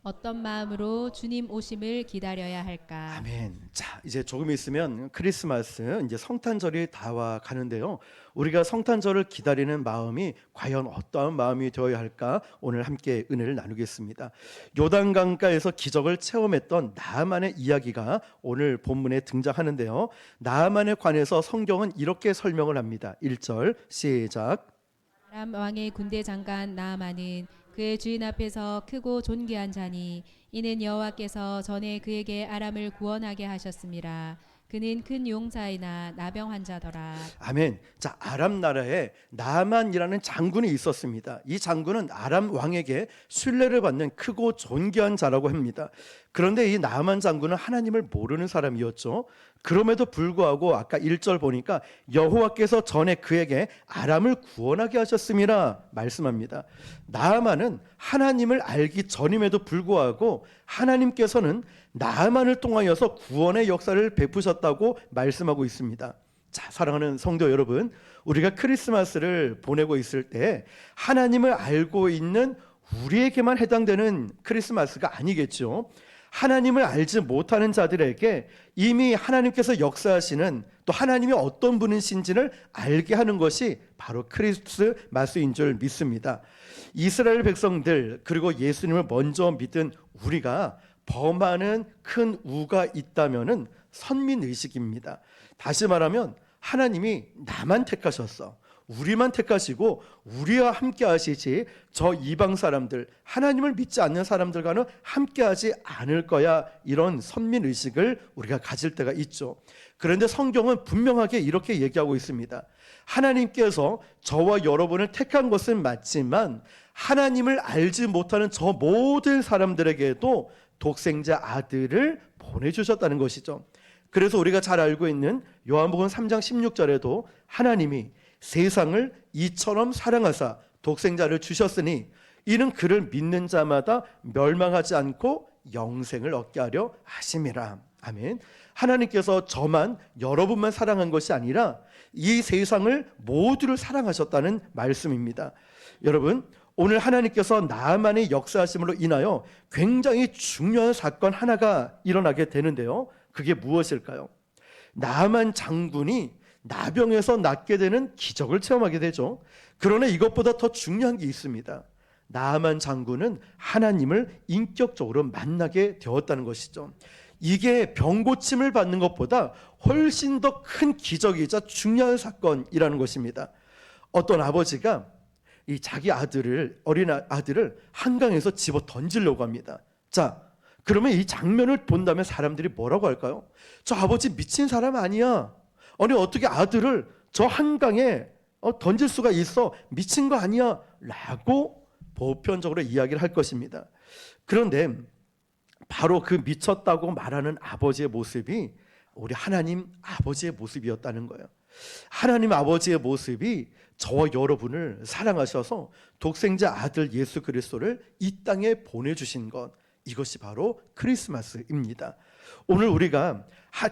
어떤 마음으로 주님 오심을 기다려야 할까? 아멘. 자, 이제 조금 있으면 크리스마스, 이제 성탄절이 다와 가는데요. 우리가 성탄절을 기다리는 마음이 과연 어떠한 마음이 되어야 할까? 오늘 함께 은혜를 나누겠습니다. 요단강가에서 기적을 체험했던 나아만의 이야기가 오늘 본문에 등장하는데요. 나아만에 관해서 성경은 이렇게 설명을 합니다. 1절 시작. 아람 왕의 군대 장관 나아만은 그의 주인 앞에서 크고 존귀한 자니 이는 여호와께서 전에 그에게 아람을 구원하게 하셨음이라. 그는 큰 용사이나 나병 환자더라. 아멘. 자, 아람 나라에 나만이라는 장군이 있었습니다. 이 장군은 아람 왕에게 신뢰를 받는 크고 존귀한 자라고 합니다. 그런데 이 나만 장군은 하나님을 모르는 사람이었죠. 그럼에도 불구하고 아까 1절 보니까 여호와께서 전에 그에게 아람을 구원하게 하셨음이라 말씀합니다. 나아만은 하나님을 알기 전임에도 불구하고 하나님께서는 나아만을 통하여서 구원의 역사를 베푸셨다고 말씀하고 있습니다. 자, 사랑하는 성도 여러분, 우리가 크리스마스를 보내고 있을 때 하나님을 알고 있는 우리에게만 해당되는 크리스마스가 아니겠죠. 하나님을 알지 못하는 자들에게 이미 하나님께서 역사하시는, 또 하나님이 어떤 분이신지를 알게 하는 것이 바로 크리스마스인 줄 믿습니다. 이스라엘 백성들, 그리고 예수님을 먼저 믿은 우리가 범하는 큰 우가 있다면은 선민의식입니다. 다시 말하면 하나님이 나만 택하셨어, 우리만 택하시고 우리와 함께 하시지 저 이방 사람들, 하나님을 믿지 않는 사람들과는 함께 하지 않을 거야, 이런 선민의식을 우리가 가질 때가 있죠. 그런데 성경은 분명하게 이렇게 얘기하고 있습니다. 하나님께서 저와 여러분을 택한 것은 맞지만 하나님을 알지 못하는 저 모든 사람들에게도 독생자 아들을 보내주셨다는 것이죠. 그래서 우리가 잘 알고 있는 요한복음 3장 16절에도 하나님이 세상을 이처럼 사랑하사 독생자를 주셨으니 이는 그를 믿는 자마다 멸망하지 않고 영생을 얻게 하려 하심이라. 아멘. 하나님께서 저만, 여러분만 사랑한 것이 아니라 이 세상을 모두를 사랑하셨다는 말씀입니다. 여러분, 오늘 하나님께서 나아만의 역사하심으로 인하여 굉장히 중요한 사건 하나가 일어나게 되는데요. 그게 무엇일까요? 나아만 장군이 나병에서 낫게 되는 기적을 체험하게 되죠. 그러나 이것보다 더 중요한 게 있습니다. 나아만 장군은 하나님을 인격적으로 만나게 되었다는 것이죠. 이게 병고침을 받는 것보다 훨씬 더 큰 기적이자 중요한 사건이라는 것입니다. 어떤 아버지가 이 자기 어린 아들을 한강에서 집어 던지려고 합니다. 자, 그러면 이 장면을 본다면 사람들이 뭐라고 할까요? 저 아버지 미친 사람 아니야. 아니, 어떻게 아들을 저 한강에 던질 수가 있어? 미친 거 아니야? 라고 보편적으로 이야기를 할 것입니다. 그런데 바로 그 미쳤다고 말하는 아버지의 모습이 우리 하나님 아버지의 모습이었다는 거예요. 하나님 아버지의 모습이 저와 여러분을 사랑하셔서 독생자 아들 예수 그리스도를 이 땅에 보내주신 것, 이것이 바로 크리스마스입니다. 오늘 우리가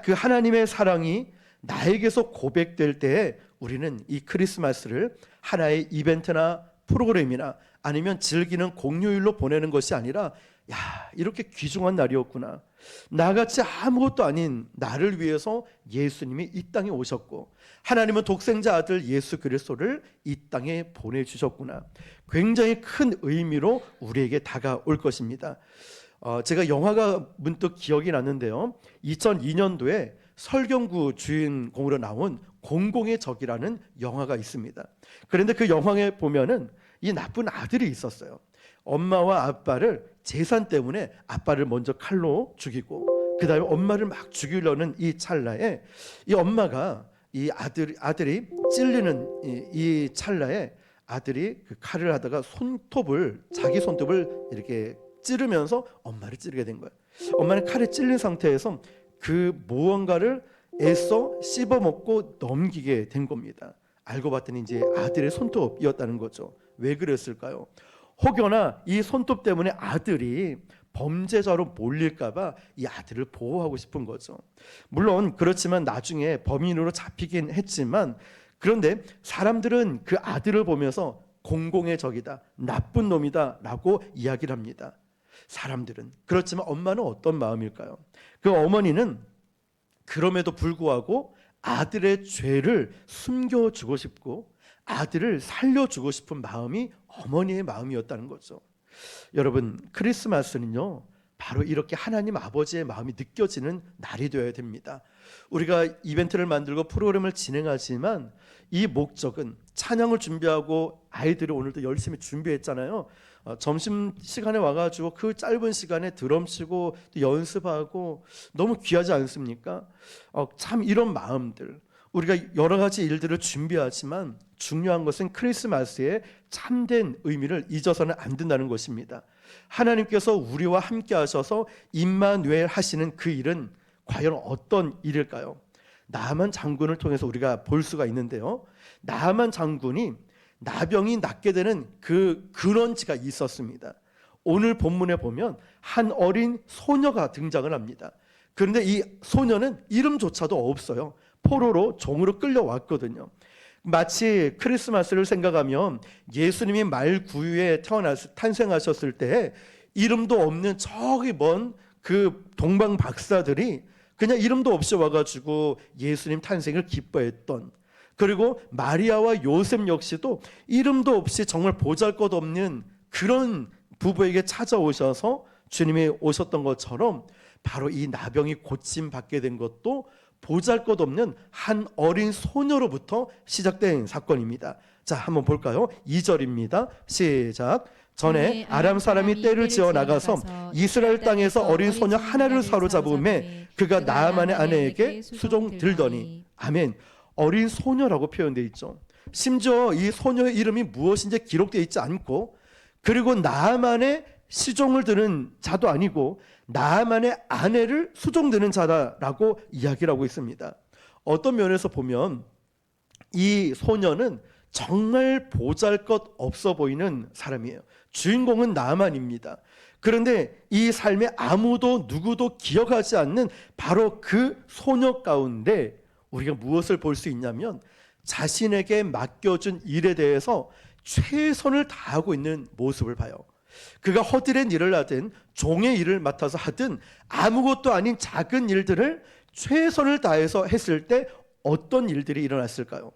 그 하나님의 사랑이 나에게서 고백될 때 우리는 이 크리스마스를 하나의 이벤트나 프로그램이나 아니면 즐기는 공휴일로 보내는 것이 아니라, 야, 이렇게 귀중한 날이었구나, 나같이 아무것도 아닌 나를 위해서 예수님이 이 땅에 오셨고 하나님은 독생자 아들 예수 그리스도를 이 땅에 보내주셨구나, 굉장히 큰 의미로 우리에게 다가올 것입니다. 제가 영화가 문득 기억이 났는데요, 2002년도에 설경구 주인공으로 나온 공공의 적이라는 영화가 있습니다. 그런데 그 영화에 보면은 이 나쁜 아들이 있었어요. 엄마와 아빠를 재산 때문에 아빠를 먼저 칼로 죽이고 그 다음에 엄마를 막 죽이려는 이 찰나에 이 엄마가 이 아들이 찔리는 이 찰나에 아들이 그 칼을 하다가 자기 손톱을 이렇게 찌르면서 엄마를 찌르게 된 거예요. 엄마는 칼에 찔린 상태에서 그 무언가를 애써 씹어먹고 넘기게 된 겁니다. 알고 봤더니 이제 아들의 손톱이었다는 거죠. 왜 그랬을까요? 혹여나 이 손톱 때문에 아들이 범죄자로 몰릴까봐 이 아들을 보호하고 싶은 거죠. 물론 그렇지만 나중에 범인으로 잡히긴 했지만, 그런데 사람들은 그 아들을 보면서 공공의 적이다, 나쁜 놈이다 라고 이야기를 합니다. 사람들은. 그렇지만 엄마는 어떤 마음일까요? 그 어머니는 그럼에도 불구하고 아들의 죄를 숨겨주고 싶고 아들을 살려주고 싶은 마음이 어머니의 마음이었다는 거죠. 여러분, 크리스마스는요, 바로 이렇게 하나님 아버지의 마음이 느껴지는 날이 되어야 됩니다. 우리가 이벤트를 만들고 프로그램을 진행하지만 이 목적은 찬양을 준비하고 아이들이 오늘도 열심히 준비했잖아요. 점심시간에 와가지고 그 짧은 시간에 드럼 치고 또 연습하고 너무 귀하지 않습니까? 참 이런 마음들, 우리가 여러 가지 일들을 준비하지만 중요한 것은 크리스마스의 참된 의미를 잊어서는 안 된다는 것입니다. 하나님께서 우리와 함께 하셔서 임마누엘 하시는 그 일은 과연 어떤 일일까요? 나만 장군을 통해서 우리가 볼 수가 있는데요, 나만 장군이 나병이 낫게 되는 그 근원지가 있었습니다. 오늘 본문에 보면 한 어린 소녀가 등장을 합니다. 그런데 이 소녀는 이름조차도 없어요. 포로로 종으로 끌려왔거든요. 마치 크리스마스를 생각하면 예수님이 말구유에 탄생하셨을 때 이름도 없는 저기 먼 그 동방 박사들이 그냥 이름도 없이 와가지고 예수님 탄생을 기뻐했던, 그리고 마리아와 요셉 역시도 이름도 없이 정말 보잘것없는 그런 부부에게 찾아오셔서 주님이 오셨던 것처럼 바로 이 나병이 고침받게 된 것도 보잘것없는 한 어린 소녀로부터 시작된 사건입니다. 자, 한번 볼까요? 2절입니다. 시작. 전에 아람 사람이 떼를 지어 나가서 이스라엘 땅에서 어린 소녀 하나를 사로잡음에 그가 나아만의 아내에게 수종 들더니. 아멘. 어린 소녀라고 표현되어 있죠. 심지어 이 소녀의 이름이 무엇인지 기록되어 있지 않고, 그리고 나아만의 시종을 드는 자도 아니고 나아만의 아내를 수종드는 자다라고 이야기를 하고 있습니다. 어떤 면에서 보면 이 소녀는 정말 보잘것 없어 보이는 사람이에요. 주인공은 나아만입니다. 그런데 이 삶에 아무도 누구도 기억하지 않는 바로 그 소녀 가운데 우리가 무엇을 볼 수 있냐면 자신에게 맡겨준 일에 대해서 최선을 다하고 있는 모습을 봐요. 그가 허드렛 일을 하든 종의 일을 맡아서 하든 아무것도 아닌 작은 일들을 최선을 다해서 했을 때 어떤 일들이 일어났을까요?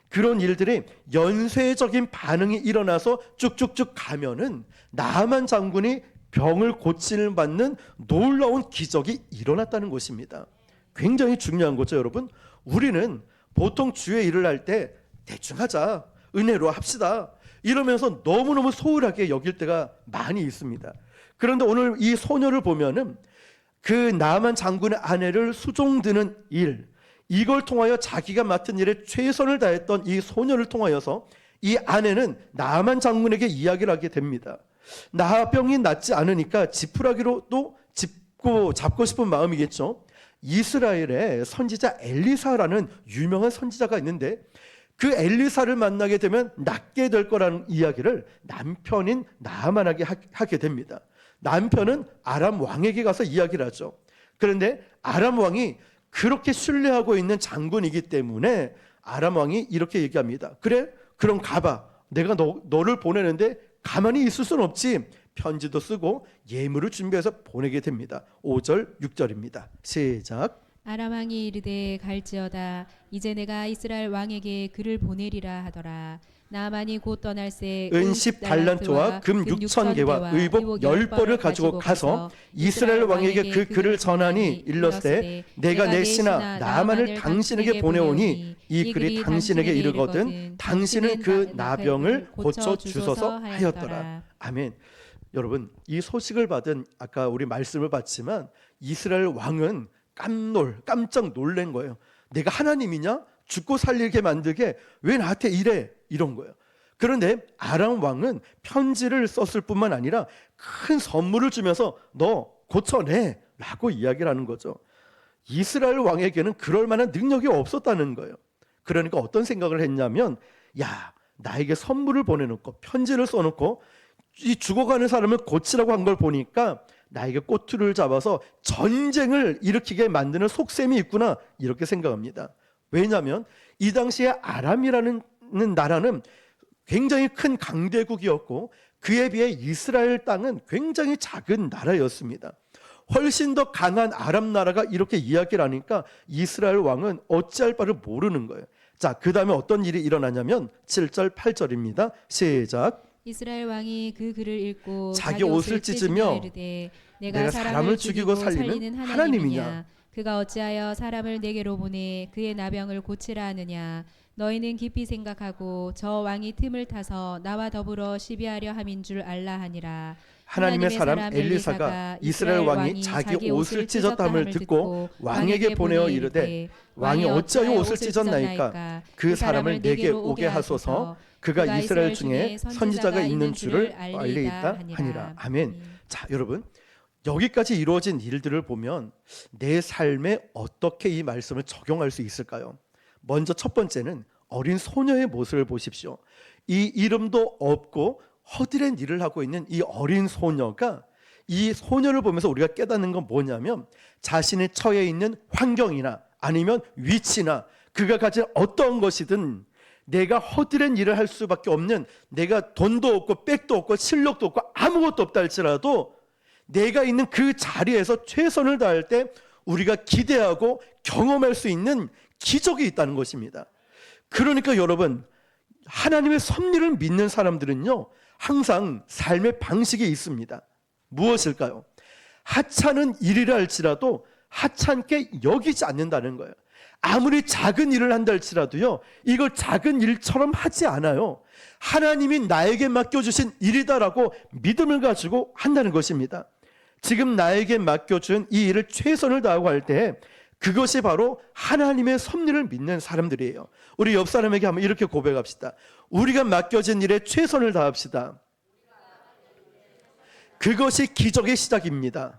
그런 일들이 연쇄적인 반응이 일어나서 쭉쭉쭉 가면은 나아만 장군이 병을 고침을 받는 놀라운 기적이 일어났다는 것입니다. 굉장히 중요한 거죠, 여러분. 우리는 보통 주의 일을 할 때 대충 하자, 은혜로 합시다 이러면서 너무너무 소홀하게 여길 때가 많이 있습니다. 그런데 오늘 이 소녀를 보면은 그 나아만 장군의 아내를 수종드는 일, 이걸 통하여 자기가 맡은 일에 최선을 다했던 이 소녀를 통하여서 이 아내는 나아만 장군에게 이야기를 하게 됩니다. 나병이 낫지 않으니까 지푸라기로 또 잡고 싶은 마음이겠죠. 이스라엘의 선지자 엘리사라는 유명한 선지자가 있는데 그 엘리사를 만나게 되면 낫게 될 거라는 이야기를 남편인 나아만에게 하게 됩니다. 남편은 아람 왕에게 가서 이야기를 하죠. 그런데 아람 왕이 그렇게 신뢰하고 있는 장군이기 때문에 아람 왕이 이렇게 얘기합니다. 그래? 그럼 가봐. 내가 너를 보내는데 가만히 있을 수는 없지. 편지도 쓰고 예물을 준비해서 보내게 됩니다. 5절, 6절입니다. 시작. 아람 왕이 이르되 갈지어다. 이제 내가 이스라엘 왕에게 그를 보내리라 하더라. 나아만이 곧 떠날새 은 10달란트와 금 6,000개와 의복 10벌을 가지고 가서 이스라엘 왕에게 그 글을 전하니 일렀으되 내가 내 신하 나아만을 당신에게 보내오니 이 글이 당신에게 이르거든 당신은 그 나병을 고쳐 주소서 하였더라. 아멘. 여러분, 이 소식을 받은 아까 우리 말씀을 봤지만 이스라엘 왕은 깜짝 놀란 거예요. 내가 하나님이냐? 죽고 살리게 만들게 왜 나한테 이래? 이런 거예요. 그런데 아람 왕은 편지를 썼을 뿐만 아니라 큰 선물을 주면서 너 고쳐내 라고 이야기를 하는 거죠. 이스라엘 왕에게는 그럴 만한 능력이 없었다는 거예요. 그러니까 어떤 생각을 했냐면, 야, 나에게 선물을 보내놓고 편지를 써놓고 이 죽어가는 사람을 고치라고 한 걸 보니까 나에게 꼬투리를 잡아서 전쟁을 일으키게 만드는 속셈이 있구나, 이렇게 생각합니다. 왜냐하면 이 당시에 아람이라는 나라는 굉장히 큰 강대국이었고 그에 비해 이스라엘 땅은 굉장히 작은 나라였습니다. 훨씬 더 강한 아람 나라가 이렇게 이야기를 하니까 이스라엘 왕은 어찌할 바를 모르는 거예요. 자, 그 다음에 어떤 일이 일어나냐면 7절 8절입니다. 시작. 이스라엘 왕이 그 글을 읽고 자기 옷을 찢으며 이르되 내가 사람을 죽이고 살리는 하나님이냐? 그가 어찌하여 사람을 내게로 보내 그의 나병을 고치라 하느냐? 너희는 깊이 생각하고 저 왕이 틈을 타서 나와 더불어 시비하려 함인 줄 알라 하니라. 하나님의 사람 엘리사가 이스라엘 왕이 자기 옷을 찢었다함을 듣고 왕에게 보내어 이르되 왕이 어찌하여 옷을 찢었나이까? 그 사람을 내게 오게 하소서. 그가 이스라엘 중에 선지자가 있는 줄을 알리이다 하니라. 아멘. 자, 여러분, 여기까지 이루어진 일들을 보면 내 삶에 어떻게 이 말씀을 적용할 수 있을까요? 먼저 첫 번째는 어린 소녀의 모습을 보십시오. 이 이름도 없고 허드렛 일을 하고 있는 이 어린 소녀가, 이 소녀를 보면서 우리가 깨닫는 건 뭐냐면 자신의 처해 있는 환경이나 아니면 위치나 그가 가진 어떤 것이든 내가 허드렛 일을 할 수밖에 없는, 내가 돈도 없고 백도 없고 실력도 없고 아무것도 없다 할지라도 내가 있는 그 자리에서 최선을 다할 때 우리가 기대하고 경험할 수 있는 기적이 있다는 것입니다. 그러니까 여러분, 하나님의 섭리를 믿는 사람들은요 항상 삶의 방식이 있습니다. 무엇일까요? 하찮은 일이라 할지라도 하찮게 여기지 않는다는 거예요. 아무리 작은 일을 한다 할지라도요 이걸 작은 일처럼 하지 않아요. 하나님이 나에게 맡겨주신 일이다라고 믿음을 가지고 한다는 것입니다. 지금 나에게 맡겨준 이 일을 최선을 다하고 할 때 그것이 바로 하나님의 섭리를 믿는 사람들이에요. 우리 옆 사람에게 한번 이렇게 고백합시다. 우리가 맡겨진 일에 최선을 다합시다. 그것이 기적의 시작입니다.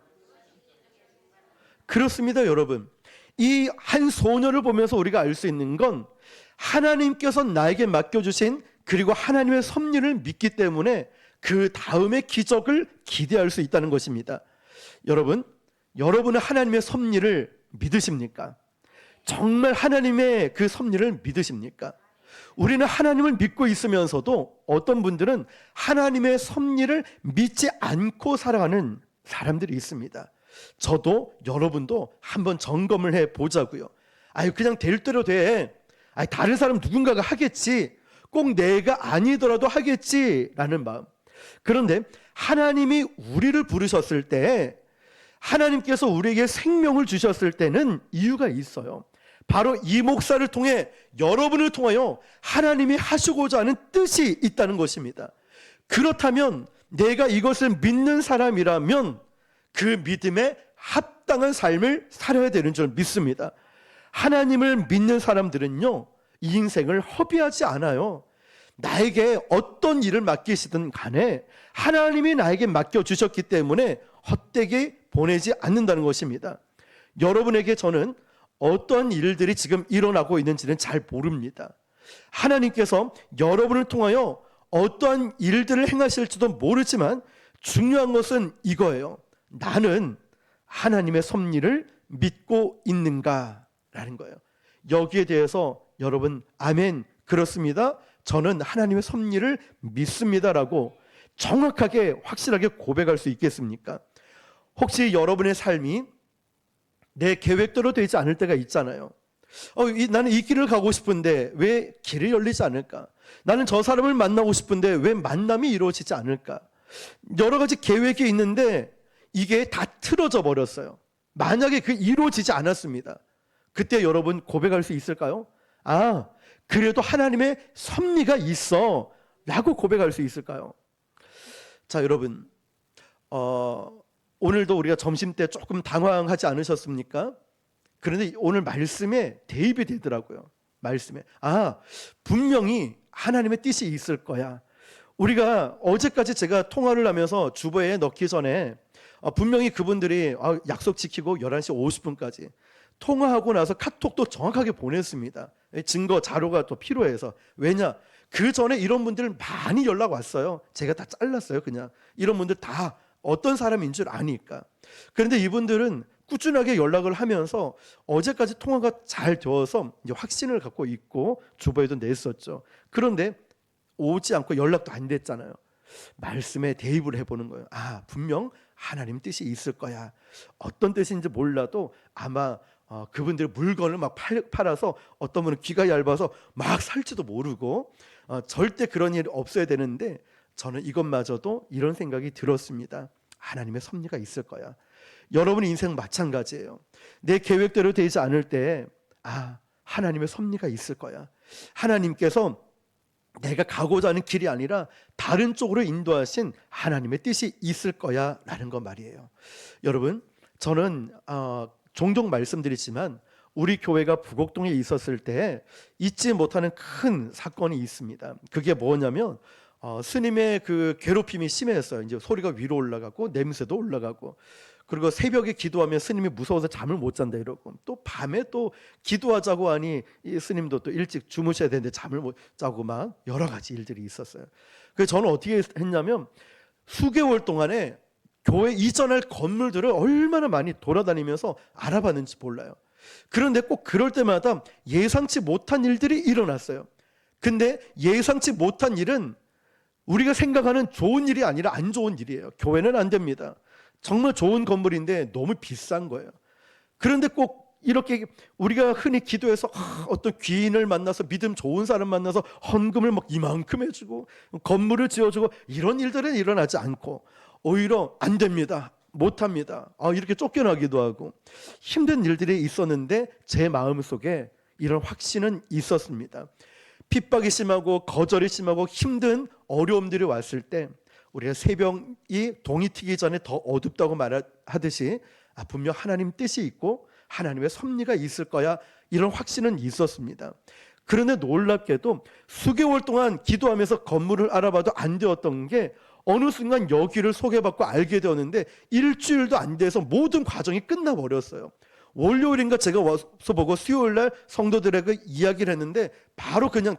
그렇습니다, 여러분. 이 한 소녀를 보면서 우리가 알 수 있는 건 하나님께서 나에게 맡겨주신, 그리고 하나님의 섭리를 믿기 때문에 그 다음의 기적을 기대할 수 있다는 것입니다. 여러분, 여러분은 하나님의 섭리를 믿으십니까? 정말 하나님의 그 섭리를 믿으십니까? 우리는 하나님을 믿고 있으면서도 어떤 분들은 하나님의 섭리를 믿지 않고 살아가는 사람들이 있습니다. 저도 여러분도 한번 점검을 해 보자고요. 그냥 될 대로 돼. 다른 사람 누군가가 하겠지. 꼭 내가 아니더라도 하겠지라는 마음. 그런데 하나님이 우리를 부르셨을 때, 하나님께서 우리에게 생명을 주셨을 때는 이유가 있어요. 바로 이 목사를 통해, 여러분을 통하여 하나님이 하시고자 하는 뜻이 있다는 것입니다. 그렇다면 내가 이것을 믿는 사람이라면 그 믿음에 합당한 삶을 살아야 되는 줄 믿습니다. 하나님을 믿는 사람들은요 이 인생을 허비하지 않아요. 나에게 어떤 일을 맡기시든 간에 하나님이 나에게 맡겨주셨기 때문에 헛되게 보내지 않는다는 것입니다. 여러분에게 저는 어떤 일들이 지금 일어나고 있는지는 잘 모릅니다. 하나님께서 여러분을 통하여 어떠한 일들을 행하실지도 모르지만 중요한 것은 이거예요. 나는 하나님의 섭리를 믿고 있는가라는 거예요. 여기에 대해서 여러분 아멘, 그렇습니다, 저는 하나님의 섭리를 믿습니다라고 정확하게 확실하게 고백할 수 있겠습니까? 혹시 여러분의 삶이 내 계획대로 되지 않을 때가 있잖아요. 나는 이 길을 가고 싶은데 왜 길이 열리지 않을까? 나는 저 사람을 만나고 싶은데 왜 만남이 이루어지지 않을까? 여러 가지 계획이 있는데 이게 다 틀어져 버렸어요. 만약에 그 이루어지지 않았습니다. 그때 여러분 고백할 수 있을까요? 그래도 하나님의 섭리가 있어 라고 고백할 수 있을까요? 자, 여러분, 오늘도 우리가 점심때 조금 당황하지 않으셨습니까? 그런데 오늘 말씀에 대입이 되더라고요. 말씀에 분명히 하나님의 뜻이 있을 거야. 우리가 어제까지 제가 통화를 하면서 주보에 넣기 전에 분명히 그분들이 약속 지키고 11시 50분까지 통화하고 나서 카톡도 정확하게 보냈습니다. 증거 자료가 또 필요해서. 왜냐? 그 전에 이런 분들 많이 연락 왔어요. 제가 다 잘랐어요. 그냥 이런 분들 다 어떤 사람인 줄 아니까. 그런데 이분들은 꾸준하게 연락을 하면서 어제까지 통화가 잘 되어서 이제 확신을 갖고 있고 주보에도 냈었죠. 그런데 오지 않고 연락도 안 됐잖아요. 말씀에 대입을 해보는 거예요. 분명 하나님 뜻이 있을 거야. 어떤 뜻인지 몰라도 아마 그분들의 물건을 막 팔아서 어떤 분은 귀가 얇아서 막 살지도 모르고 절대 그런 일이 없어야 되는데, 저는 이것마저도 이런 생각이 들었습니다. 하나님의 섭리가 있을 거야. 여러분 인생 마찬가지예요. 내 계획대로 되지 않을 때 하나님의 섭리가 있을 거야. 하나님께서 내가 가고자 하는 길이 아니라 다른 쪽으로 인도하신 하나님의 뜻이 있을 거야 라는 것 말이에요. 여러분, 저는 종종 말씀드리지만 우리 교회가 부곡동에 있었을 때 잊지 못하는 큰 사건이 있습니다. 그게 뭐냐면 스님의 그 괴롭힘이 심했어요. 이제 소리가 위로 올라가고 냄새도 올라가고, 그리고 새벽에 기도하면 스님이 무서워서 잠을 못 잔다 이러고, 또 밤에 또 기도하자고 하니 이 스님도 또 일찍 주무셔야 되는데 잠을 못 자고, 막 여러 가지 일들이 있었어요. 그래서 저는 어떻게 했냐면 수개월 동안에 교회 이전할 건물들을 얼마나 많이 돌아다니면서 알아봤는지 몰라요. 그런데 꼭 그럴 때마다 예상치 못한 일들이 일어났어요. 근데 예상치 못한 일은 우리가 생각하는 좋은 일이 아니라 안 좋은 일이에요. 교회는 안 됩니다. 정말 좋은 건물인데 너무 비싼 거예요. 그런데 꼭 이렇게 우리가 흔히 기도해서 어떤 귀인을 만나서, 믿음 좋은 사람 만나서 헌금을 막 이만큼 해주고 건물을 지어주고, 이런 일들은 일어나지 않고 오히려 안 됩니다, 못합니다, 이렇게 쫓겨나기도 하고 힘든 일들이 있었는데 제 마음속에 이런 확신은 있었습니다. 핍박이 심하고 거절이 심하고 힘든 어려움들이 왔을 때 우리가 새벽이 동이 트기 전에 더 어둡다고 말하듯이 분명 하나님 뜻이 있고 하나님의 섭리가 있을 거야, 이런 확신은 있었습니다. 그런데 놀랍게도 수개월 동안 기도하면서 건물을 알아봐도 안 되었던 게 어느 순간 여기를 소개받고 알게 되었는데 일주일도 안 돼서 모든 과정이 끝나버렸어요. 월요일인가 제가 와서 보고 수요일날 성도들에게 이야기를 했는데 바로 그냥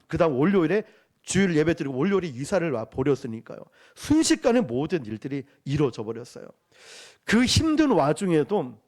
그 다음 월요일에 주일 예배 드리고 월요일에 이사를 와 버렸으니까요. 순식간에 모든 일들이 이루어져 버렸어요. 그 힘든 와중에도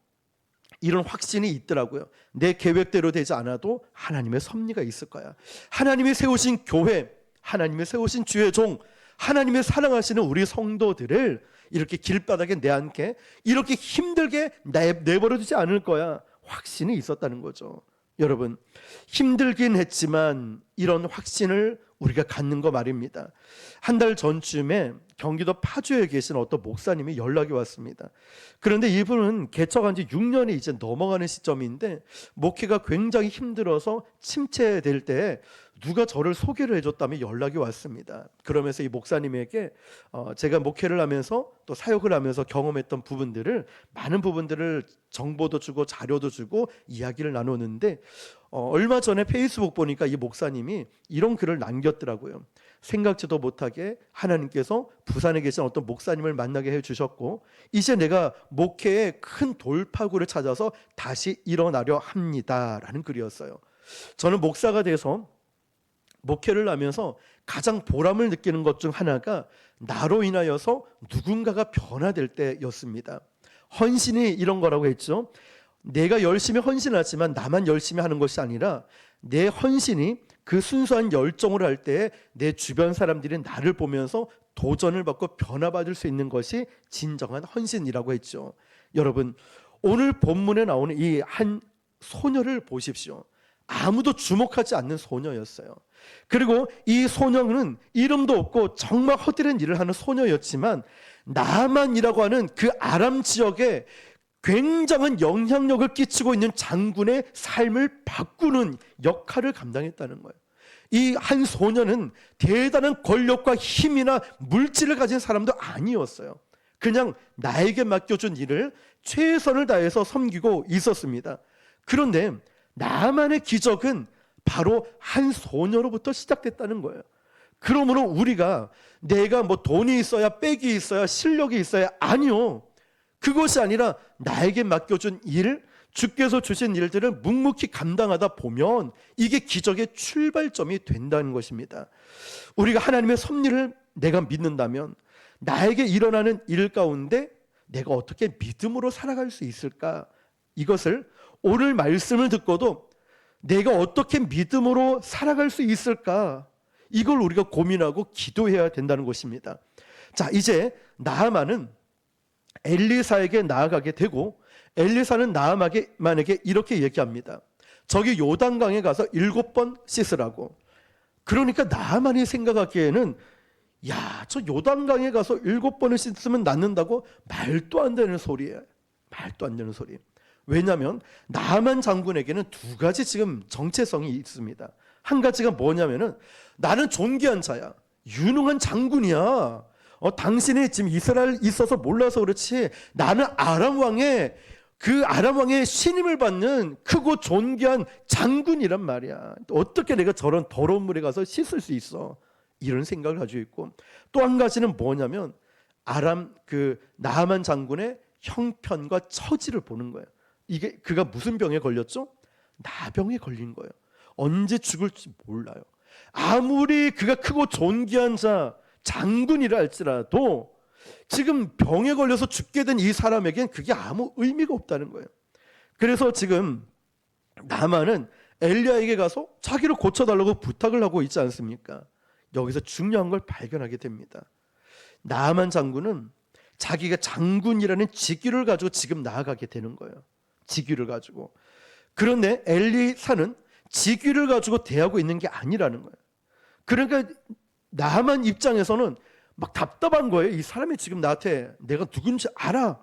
이런 확신이 있더라고요. 내 계획대로 되지 않아도 하나님의 섭리가 있을 거야. 하나님이 세우신 교회, 하나님이 세우신 주의 종, 하나님의 사랑하시는 우리 성도들을 이렇게 길바닥에 내앉게, 이렇게 힘들게 내버려 두지 않을 거야, 확신이 있었다는 거죠. 여러분, 힘들긴 했지만 이런 확신을 우리가 갖는 거 말입니다. 한 달 전쯤에 경기도 파주에 계신 어떤 목사님이 연락이 왔습니다. 그런데 이분은 개척한 지 6년이 이제 넘어가는 시점인데 목회가 굉장히 힘들어서 침체될 때 누가 저를 소개를 해줬다며 연락이 왔습니다. 그러면서 이 목사님에게 제가 목회를 하면서 또 사역을 하면서 경험했던 부분들을, 많은 부분들을 정보도 주고 자료도 주고 이야기를 나누는데 얼마 전에 페이스북 보니까 이 목사님이 이런 글을 남겼더라고요. 생각지도 못하게 하나님께서 부산에 계신 어떤 목사님을 만나게 해주셨고 이제 내가 목회의 큰 돌파구를 찾아서 다시 일어나려 합니다 라는 글이었어요. 저는 목사가 돼서 목회를 하면서 가장 보람을 느끼는 것 중 하나가 나로 인하여서 누군가가 변화될 때였습니다. 헌신이 이런 거라고 했죠. 내가 열심히 헌신하지만 나만 열심히 하는 것이 아니라 내 헌신이 그 순수한 열정을 할 때 내 주변 사람들이 나를 보면서 도전을 받고 변화받을 수 있는 것이 진정한 헌신이라고 했죠. 여러분, 오늘 본문에 나오는 이 한 소녀를 보십시오. 아무도 주목하지 않는 소녀였어요. 그리고 이 소녀는 이름도 없고 정말 허드렛 일을 하는 소녀였지만 나만이라고 하는 그 아람 지역에 굉장한 영향력을 끼치고 있는 장군의 삶을 바꾸는 역할을 감당했다는 거예요. 이 한 소녀는 대단한 권력과 힘이나 물질을 가진 사람도 아니었어요. 그냥 나에게 맡겨준 일을 최선을 다해서 섬기고 있었습니다. 그런데 나만의 기적은 바로 한 소녀로부터 시작됐다는 거예요. 그러므로 우리가 내가 뭐 돈이 있어야, 빽이 있어야, 실력이 있어야, 아니요. 그것이 아니라 나에게 맡겨준 일, 주께서 주신 일들을 묵묵히 감당하다 보면 이게 기적의 출발점이 된다는 것입니다. 우리가 하나님의 섭리를 내가 믿는다면 나에게 일어나는 일 가운데 내가 어떻게 믿음으로 살아갈 수 있을까? 이것을 오늘 말씀을 듣고도 내가 어떻게 믿음으로 살아갈 수 있을까? 이걸 우리가 고민하고 기도해야 된다는 것입니다. 자, 이제 나아만은 엘리사에게 나아가게 되고 엘리사는 나아만에게 이렇게 얘기합니다. 저기 요단강에 가서 7번 씻으라고. 그러니까 나아만이 생각하기에는 야, 저 요단강에 가서 7번을 씻으면 낫는다고? 말도 안 되는 소리예요. 말도 안 되는 소리. 왜냐하면 나아만 장군에게는 두 가지 지금 정체성이 있습니다. 한 가지가 뭐냐면은 나는 존귀한 자야. 유능한 장군이야. 당신이 지금 이스라엘 있어서 몰라서 그렇지 나는 아람 왕의 신임을 받는 크고 존귀한 장군이란 말이야. 어떻게 내가 저런 더러운 물에 가서 씻을 수 있어? 이런 생각을 가지고 있고, 또 한 가지는 뭐냐면 나아만 장군의 형편과 처지를 보는 거예요. 이게 그가 무슨 병에 걸렸죠? 나병에 걸린 거예요. 언제 죽을지 몰라요. 아무리 그가 크고 존귀한 장군이라 할지라도 지금 병에 걸려서 죽게 된 이 사람에겐 그게 아무 의미가 없다는 거예요. 그래서 지금 나만은 엘리야에게 가서 자기를 고쳐달라고 부탁을 하고 있지 않습니까? 여기서 중요한 걸 발견하게 됩니다. 나아만 장군은 자기가 장군이라는 직위를 가지고 지금 나아가게 되는 거예요. 직위를 가지고. 그런데 엘리사는 직위를 가지고 대하고 있는 게 아니라는 거예요. 그러니까 나아만 입장에서는 막 답답한 거예요. 이 사람이 지금 나한테 내가 누군지 알아.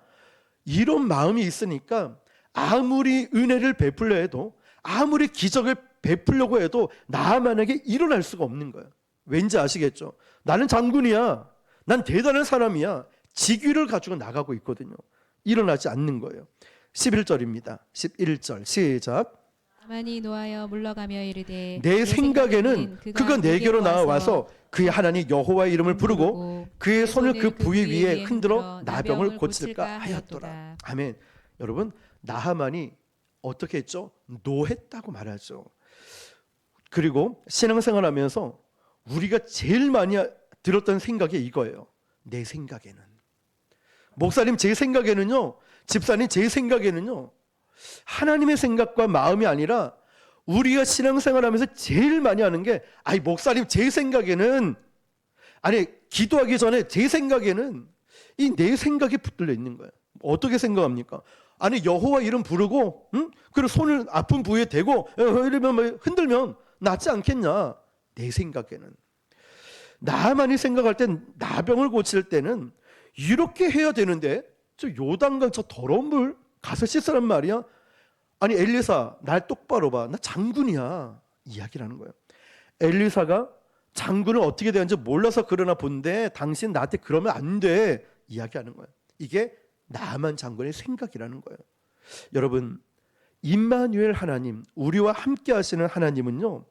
이런 마음이 있으니까 아무리 은혜를 베풀려 해도 아무리 기적을 베풀려고 해도 나아만에게 일어날 수가 없는 거예요. 왠지 아시겠죠? 나는 장군이야. 난 대단한 사람이야. 직위를 가지고 나가고 있거든요. 일어나지 않는 거예요. 11절입니다. 11절 시작. 나만이 노하여 물러가며 이르되 내 생각에는 그가 내게로 나와서 그의 하나님 여호와의 이름을 부르고 그의 손을 그 부위 위에 흔들어 나병을 고칠까 하였더라. 아멘. 여러분, 나하만이 어떻게 했죠? 노했다고 말하죠. 그리고 신앙생활하면서 우리가 제일 많이 들었던 생각이 이거예요. 내 생각에는. 목사님 제 생각에는요, 집사님 제 생각에는요, 하나님의 생각과 마음이 아니라 우리가 신앙생활하면서 제일 많이 하는 게 목사님 제 생각에는, 기도하기 전에 제 생각에는 이 내 생각이 붙들려 있는 거예요. 어떻게 생각합니까? 여호와 이름 부르고 그리고 손을 아픈 부위에 대고 이러면 흔들면 낫지 않겠냐? 내 생각에는. 나만이 생각할 땐 나병을 고칠 때는 이렇게 해야 되는데 저 요단강 저 더러운 물 가서 씻으란 말이야? 엘리사 날 똑바로 봐. 나 장군이야. 이야기를 하는 거예요. 엘리사가 장군을 어떻게 대하는지 몰라서 그러나 본데 당신 나한테 그러면 안 돼. 이야기하는 거예요. 이게 나만 장군의 생각이라는 거예요. 여러분, 임마누엘 하나님, 우리와 함께 하시는 하나님은요,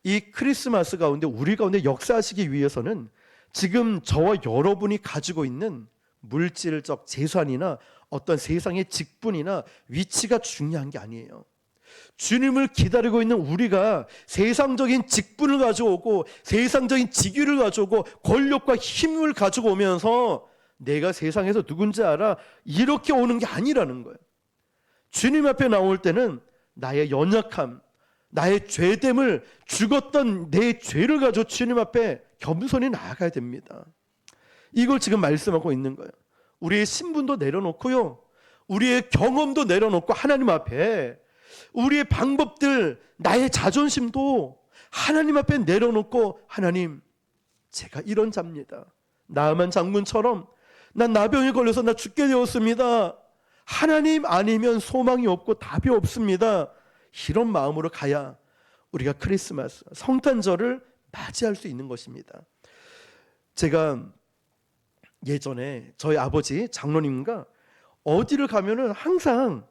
이 크리스마스 가운데 우리 가운데 역사하시기 위해서는 지금 저와 여러분이 가지고 있는 물질적 재산이나 어떤 세상의 직분이나 위치가 중요한 게 아니에요. 주님을 기다리고 있는 우리가 세상적인 직분을 가져오고 세상적인 직위를 가져오고 권력과 힘을 가지고 오면서 내가 세상에서 누군지 알아, 이렇게 오는 게 아니라는 거예요. 주님 앞에 나올 때는 나의 연약함, 나의 죄됨을, 죽었던 내 죄를 가지고 주님 앞에 겸손히 나아가야 됩니다. 이걸 지금 말씀하고 있는 거예요. 우리의 신분도 내려놓고요, 우리의 경험도 내려놓고 하나님 앞에 우리의 방법들, 나의 자존심도 하나님 앞에 내려놓고, 하나님, 제가 이런 자입니다. 나아만 장군처럼 난 나병에 걸려서 나 죽게 되었습니다. 하나님 아니면 소망이 없고 답이 없습니다. 이런 마음으로 가야 우리가 크리스마스 성탄절을 맞이할 수 있는 것입니다. 제가 예전에 저희 아버지 장로님과 어디를 가면은 항상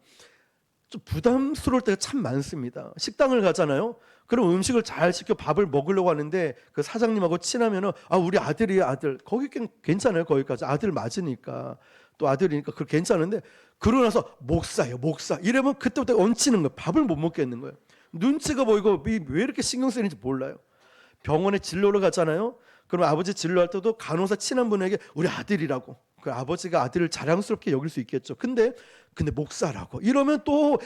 좀 부담스러울 때가 참 많습니다. 식당을 가잖아요. 그럼 음식을 잘 시켜 밥을 먹으려고 하는데 그 사장님하고 친하면은 우리 아들이에요, 아들. 거기 괜찮아요. 거기까지 아들 맞으니까, 또 아들이니까 그 괜찮은데, 그러고 나서 목사예요, 목사. 이러면 그때부터 얹히는 거예요. 밥을 못 먹겠는 거예요. 눈치가 보이고 왜 이렇게 신경 쓰이는지 몰라요. 병원에 진료를 가잖아요. 그럼 아버지 진료할 때도 간호사 친한 분에게 우리 아들이라고, 그 아버지가 아들을 자랑스럽게 여길 수 있겠죠. 근데 목사라고 이러면 또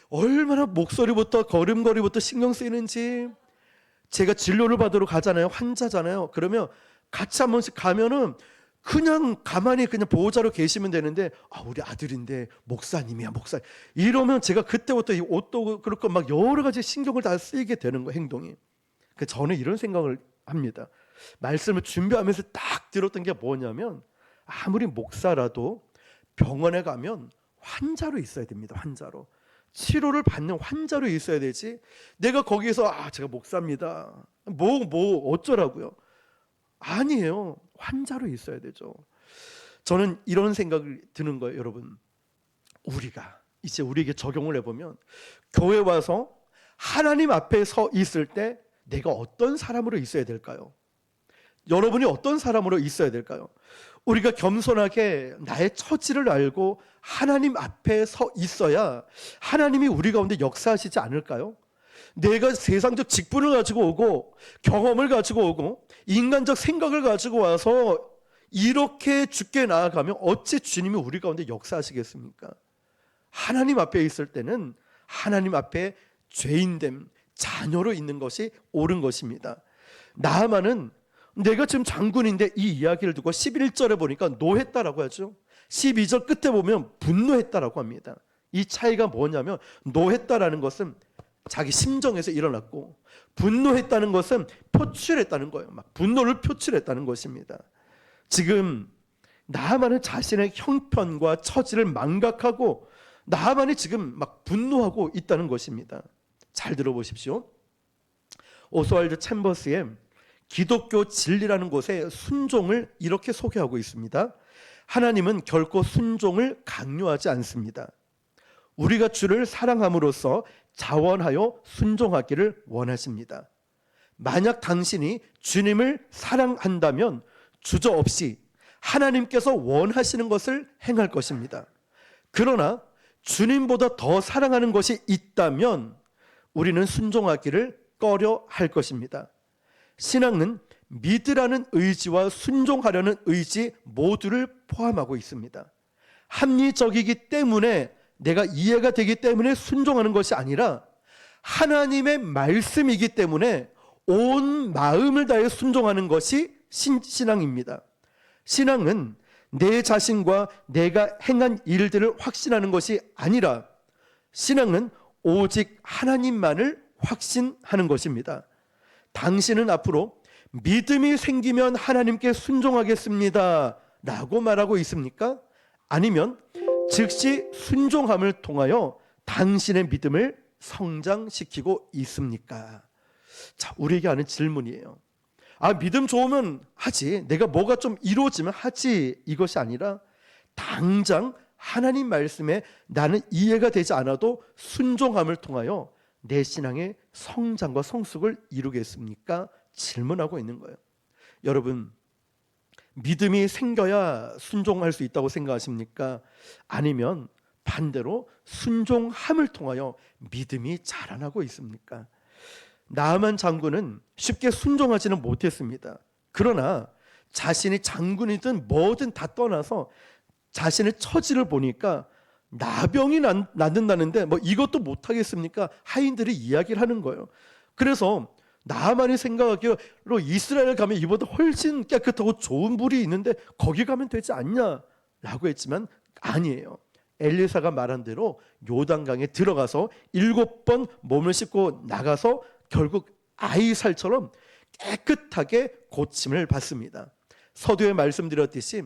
얼마나 목소리부터 걸음걸이부터 신경 쓰이는지. 제가 진료를 받으러 가잖아요. 환자잖아요. 그러면 같이 한 번씩 가면은 그냥 가만히 그냥 보호자로 계시면 되는데, 우리 아들인데 목사님이야, 목사. 이러면 제가 그때부터 이 옷도 그렇고 막 여러 가지 신경을 다 쓰이게 되는 거예요, 행동이. 저는 이런 생각을 합니다. 말씀을 준비하면서 딱 들었던 게 뭐냐면, 아무리 목사라도 병원에 가면 환자로 있어야 됩니다. 환자로. 치료를 받는 환자로 있어야 되지, 내가 거기서 제가 목사입니다, 뭐 어쩌라고요. 아니에요. 환자로 있어야 되죠. 저는 이런 생각이 드는 거예요, 여러분. 우리가 이제 우리에게 적용을 해보면, 교회 와서 하나님 앞에 서 있을 때 내가 어떤 사람으로 있어야 될까요? 여러분이 어떤 사람으로 있어야 될까요? 우리가 겸손하게 나의 처지를 알고 하나님 앞에 서 있어야 하나님이 우리 가운데 역사하시지 않을까요? 내가 세상적 직분을 가지고 오고 경험을 가지고 오고 인간적 생각을 가지고 와서 이렇게 주께 나아가면 어찌 주님이 우리 가운데 역사하시겠습니까? 하나님 앞에 있을 때는 하나님 앞에 죄인됨, 자녀로 있는 것이 옳은 것입니다. 나아만은 내가 지금 장군인데 이 이야기를 듣고 11절에 보니까 노했다라고 하죠. 12절 끝에 보면 분노했다라고 합니다. 이 차이가 뭐냐면, 노했다라는 것은 자기 심정에서 일어났고, 분노했다는 것은 표출했다는 거예요. 막 분노를 표출했다는 것입니다. 지금 나하만은 자신의 형편과 처지를 망각하고 나하만이 지금 막 분노하고 있다는 것입니다. 잘 들어보십시오. 오스왈드 챔버스의 기독교 진리라는 곳에 순종을 이렇게 소개하고 있습니다. 하나님은 결코 순종을 강요하지 않습니다. 우리가 주를 사랑함으로써 자원하여 순종하기를 원하십니다. 만약 당신이 주님을 사랑한다면 주저없이 하나님께서 원하시는 것을 행할 것입니다. 그러나 주님보다 더 사랑하는 것이 있다면 우리는 순종하기를 꺼려 할 것입니다. 신앙은 믿으라는 의지와 순종하려는 의지 모두를 포함하고 있습니다. 합리적이기 때문에, 내가 이해가 되기 때문에 순종하는 것이 아니라 하나님의 말씀이기 때문에 온 마음을 다해 순종하는 것이 신앙입니다. 신앙은 내 자신과 내가 행한 일들을 확신하는 것이 아니라, 신앙은 오직 하나님만을 확신하는 것입니다. 당신은 앞으로 믿음이 생기면 하나님께 순종하겠습니다 라고 말하고 있습니까? 아니면 즉시 순종함을 통하여 당신의 믿음을 성장시키고 있습니까? 자, 우리에게 하는 질문이에요. 믿음 좋으면 하지, 내가 뭐가 좀 이루어지면 하지, 이것이 아니라 당장 하나님 말씀에 나는 이해가 되지 않아도 순종함을 통하여 내 신앙의 성장과 성숙을 이루겠습니까? 질문하고 있는 거예요. 여러분, 믿음이 생겨야 순종할 수 있다고 생각하십니까? 아니면 반대로 순종함을 통하여 믿음이 자라나고 있습니까? 나아만 장군은 쉽게 순종하지는 못했습니다. 그러나 자신이 장군이든 뭐든 다 떠나서 자신의 처지를 보니까 나병이 낫는다는데 뭐 이것도 못하겠습니까? 하인들이 이야기를 하는 거예요. 그래서 나만이 생각하기로 이스라엘 가면 이보다 훨씬 깨끗하고 좋은 물이 있는데 거기 가면 되지 않냐 라고 했지만 아니에요. 엘리사가 말한 대로 요단강에 들어가서 7번 몸을 씻고 나가서 결국 아이살처럼 깨끗하게 고침을 받습니다. 서두에 말씀드렸듯이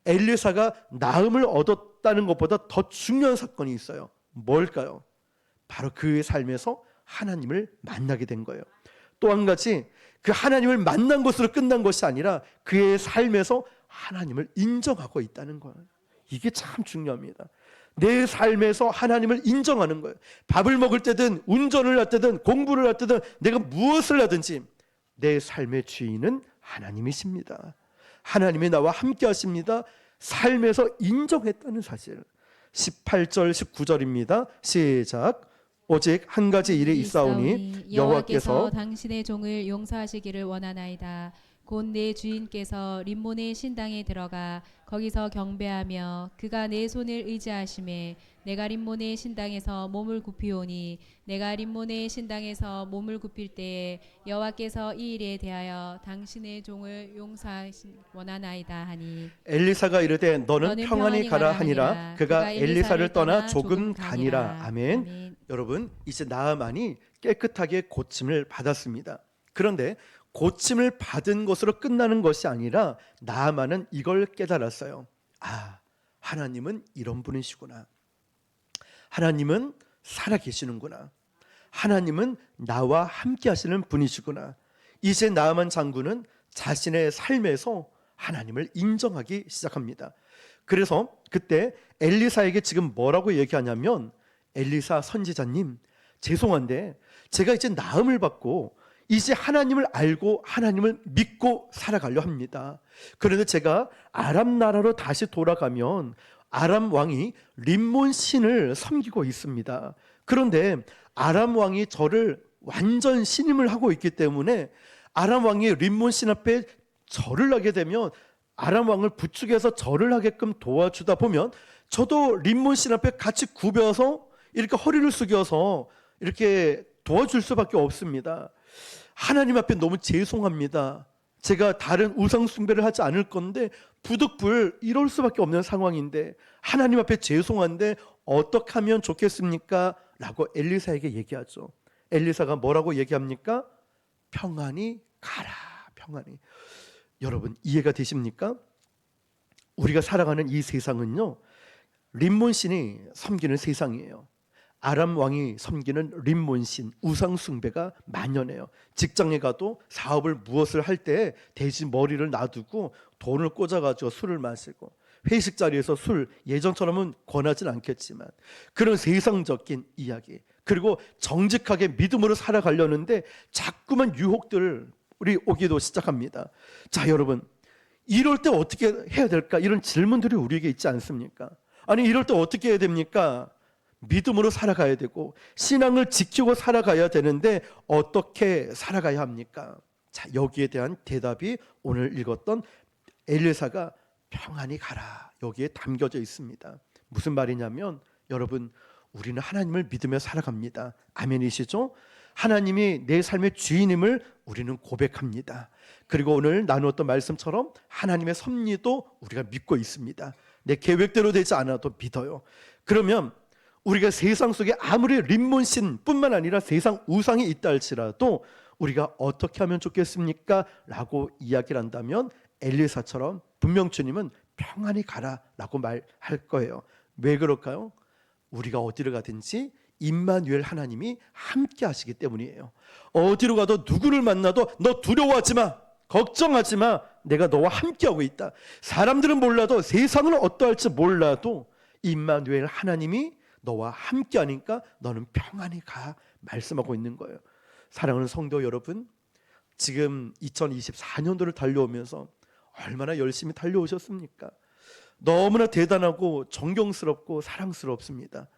엘리사가 나음을 얻었다는 것보다 더 중요한 사건이 있어요. 뭘까요? 바로 그의 삶에서 하나님을 만나게 된 거예요. 또 한 가지, 그 하나님을 만난 것으로 끝난 것이 아니라 그의 삶에서 하나님을 인정하고 있다는 거예요. 이게 참 중요합니다. 내 삶에서 하나님을 인정하는 거예요. 밥을 먹을 때든 운전을 할 때든 공부를 할 때든 내가 무엇을 하든지 내 삶의 주인은 하나님이십니다. 하나님이 나와 함께 하십니다. 삶에서 인정했다는 사실. 18절 19절입니다. 시작. 오직 한 가지 일이 있사오니 여호와께서 당신의 종을 용서하시기를 원하나이다. 곧 내 주인께서 림몬의 신당에 들어가 거기서 경배하며 그가 내 손을 의지하심에 내가 림몬의 신당에서 몸을 굽히오니 내가 림몬의 신당에서 몸을 굽힐 때에 여호와께서 이 일에 대하여 당신의 종을 용서하시 원하나이다 하니 엘리사가 이르되 너는 너는 평안히 가라 하니라. 그가 엘리사를 떠나 조금 가니라. 아멘. 아멘. 여러분, 이제 나아만이 깨끗하게 고침을 받았습니다. 그런데 고침을 받은 것으로 끝나는 것이 아니라 나아만은 이걸 깨달았어요. 아, 하나님은 이런 분이시구나. 하나님은 살아계시는구나. 하나님은 나와 함께 하시는 분이시구나. 이제 나아만 장군은 자신의 삶에서 하나님을 인정하기 시작합니다. 그래서 그때 엘리사에게 지금 뭐라고 얘기하냐면, 엘리사 선지자님, 죄송한데 제가 이제 나음을 받고 이제 하나님을 알고 하나님을 믿고 살아가려 합니다. 그런데 제가 아람 나라로 다시 돌아가면 아람 왕이 림몬 신을 섬기고 있습니다. 그런데 아람 왕이 저를 완전 신임을 하고 있기 때문에 아람 왕이 림몬 신 앞에 절을 하게 되면 아람 왕을 부축해서 절을 하게끔 도와주다 보면 저도 림몬 신 앞에 같이 굽여서 이렇게 허리를 숙여서 이렇게 도와줄 수밖에 없습니다. 하나님 앞에 너무 죄송합니다. 제가 다른 우상 숭배를 하지 않을 건데 부득불 이럴 수밖에 없는 상황인데 하나님 앞에 죄송한데 어떻게 하면 좋겠습니까? 라고 엘리사에게 얘기하죠. 엘리사가 뭐라고 얘기합니까? 평안히 가라. 평안히. 여러분, 이해가 되십니까? 우리가 살아가는 이 세상은요, 림몬 신이 섬기는 세상이에요. 아람 왕이 섬기는 림몬 신, 우상 숭배가 만연해요. 직장에 가도 사업을 무엇을 할 때 대신 머리를 놔두고 돈을 꽂아가지고 술을 마시고, 회식 자리에서 술, 예전처럼은 권하진 않겠지만 그런 세상적인 이야기, 그리고 정직하게 믿음으로 살아가려는데 자꾸만 유혹들이 오기도 시작합니다. 자, 여러분, 이럴 때 어떻게 해야 될까? 이런 질문들이 우리에게 있지 않습니까? 아니, 이럴 때 어떻게 해야 됩니까? 믿음으로 살아가야 되고 신앙을 지키고 살아가야 되는데 어떻게 살아가야 합니까? 자, 여기에 대한 대답이 오늘 읽었던 엘리사가 평안히 가라, 여기에 담겨져 있습니다. 무슨 말이냐면, 여러분, 우리는 하나님을 믿으며 살아갑니다. 아멘이시죠? 하나님이 내 삶의 주인임을 우리는 고백합니다. 그리고 오늘 나누었던 말씀처럼 하나님의 섭리도 우리가 믿고 있습니다. 내 계획대로 되지 않아도 믿어요. 그러면 우리가 세상 속에 아무리 림몬신 뿐만 아니라 세상 우상이 있다 할지라도 우리가 어떻게 하면 좋겠습니까? 라고 이야기를 한다면 엘리사처럼 분명 주님은 평안히 가라 라고 말할 거예요. 왜 그럴까요? 우리가 어디를 가든지 임마누엘 하나님이 함께 하시기 때문이에요. 어디로 가도 누구를 만나도 너 두려워하지 마, 걱정하지 마, 내가 너와 함께하고 있다. 사람들은 몰라도, 세상은 어떠할지 몰라도 임마누엘 하나님이 너와 함께 하니까 너는 평안히 가, 말씀하고 있는 거예요. 사랑하는 성도 여러분, 지금 2024년도를 달려오면서 얼마나 열심히 달려오셨습니까? 너무나 대단하고 존경스럽고 사랑스럽습니다.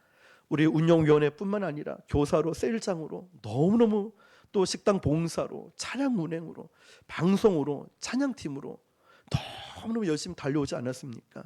우리 운영위원회뿐만 아니라 교사로, 셀장으로, 너무너무 또 식당 봉사로, 찬양 운행으로, 방송으로, 찬양팀으로 너무너무 열심히 달려오지 않았습니까?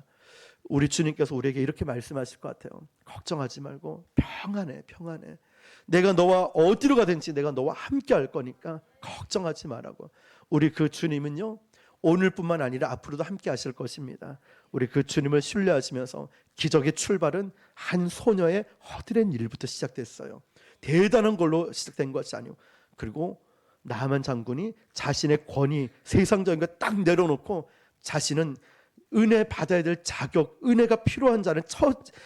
우리 주님께서 우리에게 이렇게 말씀하실 것 같아요. 걱정하지 말고 평안해, 평안해. 내가 너와 어디로 가든지 내가 너와 함께 할 거니까 걱정하지 말라고. 우리 그 주님은요, 오늘뿐만 아니라 앞으로도 함께 하실 것입니다. 우리 그 주님을 신뢰하시면서 기적의 출발은 한 소녀의 허드렛 일부터 시작됐어요. 대단한 걸로 시작된 것이 아니고, 그리고 나만 장군이 자신의 권위, 세상적인 거 딱 내려놓고 자신은 은혜 받아야 될 자격, 은혜가 필요한 자는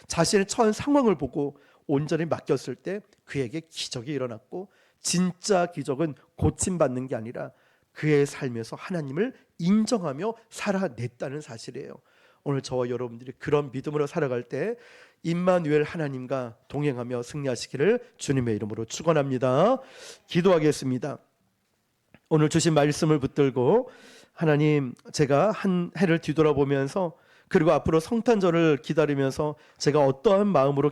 자신의 처한 상황을 보고 온전히 맡겼을 때 그에게 기적이 일어났고, 진짜 기적은 고침받는 게 아니라 그의 삶에서 하나님을 인정하며 살아냈다는 사실이에요. 오늘 저와 여러분들이 그런 믿음으로 살아갈 때 임마누엘 하나님과 동행하며 승리하시기를 주님의 이름으로 축원합니다. 기도하겠습니다. 오늘 주신 말씀을 붙들고, 하나님, 제가 한 해를 뒤돌아보면서 그리고 앞으로 성탄절을 기다리면서 제가 어떠한 마음으로